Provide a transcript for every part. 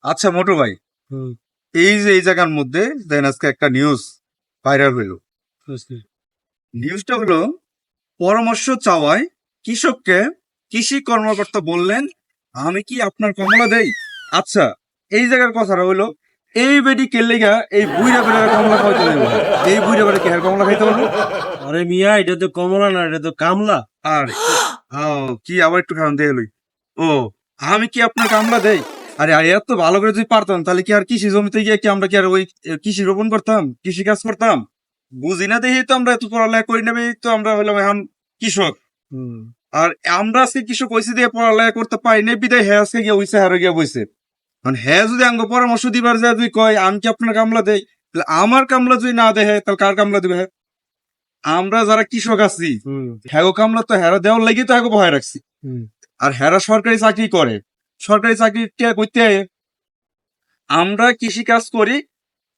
আচ্ছা মোটু ভাই, হুম, এই যে এই জায়গার মধ্যে দেন আজকে একটা নিউজ ভাইরাল হইলো। বুঝছি। নিউজটা হলো, পরামর্শ চাওয়ায় কৃষককে কৃষি কর্মকর্তা বললেন, আমি কি আপনার কমলা দেই? আচ্ছা, এই জায়গার কথাটা হলো, এই বেডি কেলেগা এই বুইরা বেড়া কমলা খাইতে দেবো? এই বুইরা বেড়া কি আর কমলা খাইতে পারবো? আরে মিয়া, এটা তো কমলা না, এটা তো কামলা। আর কি আবার একটু খাওয়ান দিয়ে লই। ও, আমি কি আপনার কামলা দেই? আরে আরে, এত ভালো করে যদি পারতাম তাহলে কি আর কৃষি জমিতে গিয়ে কি আমরা কি আর ওই কৃষি রোপণ করতাম, কৃষি কাজ করতাম? বুঝি না দেখি তো আমরা এত পড়ালেখা করি নেবে, তো আমরা হইলাম এখন কৃষক। হুম, আর আমরা আজকে কৃষক হয়েছে দিয়ে পড়ালেখা করতে পারি না বিদায় হ্যাঁ আজকে গিয়ে হইছে হারে গিয়ে বইছে। মানে হ্যাঁ যদি আঙ্গ পরামর্শ দিবার যায় তুই কয় আমি কি আপনার কামলা দেই, তাহলে আমার কামলা যদি না দেয় তাহলে কার কামলা দিবে? আমরা যারা কৃষক আছি, হুম, হ্যাঁ কামলা তো হেরা দেওয়ার লাগি তো হ্যাঁ ভয় রাখছি। হুম, আর হেরা সরকারি চাকরি করে, সরকারি চাকরি কে করতে হয়? আমরা কৃষি কাজ করি,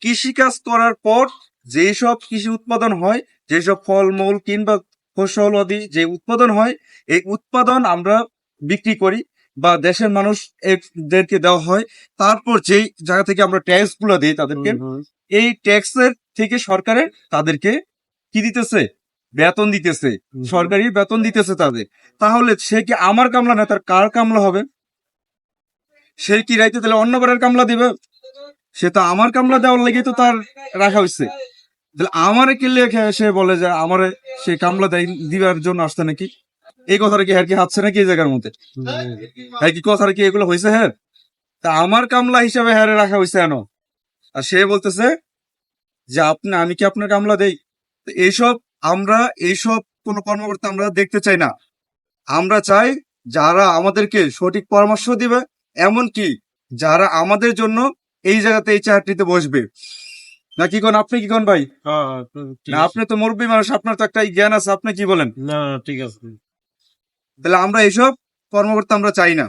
কৃষি কাজ করার পর যেই সব কৃষি উৎপাদন হয়, যেসব ফলমূল কিংবা ফসল আদি যে উৎপাদন হয়, এই উৎপাদন আমরা বিক্রি করি বা দেশের মানুষ এদেরকে দেওয়া হয়। তারপর যেই জায়গা থেকে আমরা ট্যাক্স গুলো দিই তাদেরকে, হুম, এই ট্যাক্সের থেকে সরকারের তাদেরকে কি দিতেছে? বেতন দিতেছে, হুম। সরকারি বেতন দিতেছে তাদের। তাহলে সে কি আমার কামলা না তার কার কামলা হবে? সে কি রাইতে তাহলে অন্য কারোর কামলা দিবে? সে তো আমার কামলা দেওয়ার লেগে তো তার রাখা হয়েছে। তাহলে আমারে কি লেখে সে বলে যে আমারে সে কামলা দিবার জন্য আসছে নাকি? এই কথাটা কি হ্যাঁ কি হাচ্ছে নাকি এই জায়গার মধ্যে? হ্যাঁ কি কথাটা কি এগুলো হয়েছে? হ্যাঁ, তা আমার কামলা হিসাবে হ্যাঁ রাখা হয়েছে কেন? আর সে বলতেছে যে আমি কি আপনার কামলা দেই? তো এইসব আমরা এইসব কোনো কর্মকর্তা আমরা দেখতে চাই না। আমরা চাই যারা আমাদেরকে সঠিক পরামর্শ দিবে, এমনকি যারা আমাদের জন্য এই জায়গাতে এই চাকরিতে বসবে। না কি কোন আপনি কি কোন ভাই? হ্যাঁ, ঠিক না আছে। আপনি তো মুরব্বী মানুষ, আপনার তো একটা জ্ঞান আছে, আপনি কি বলেন? না, ঠিক আছে। তাহলে আমরা এইসব কর্মকর্তা আমরা চাই না।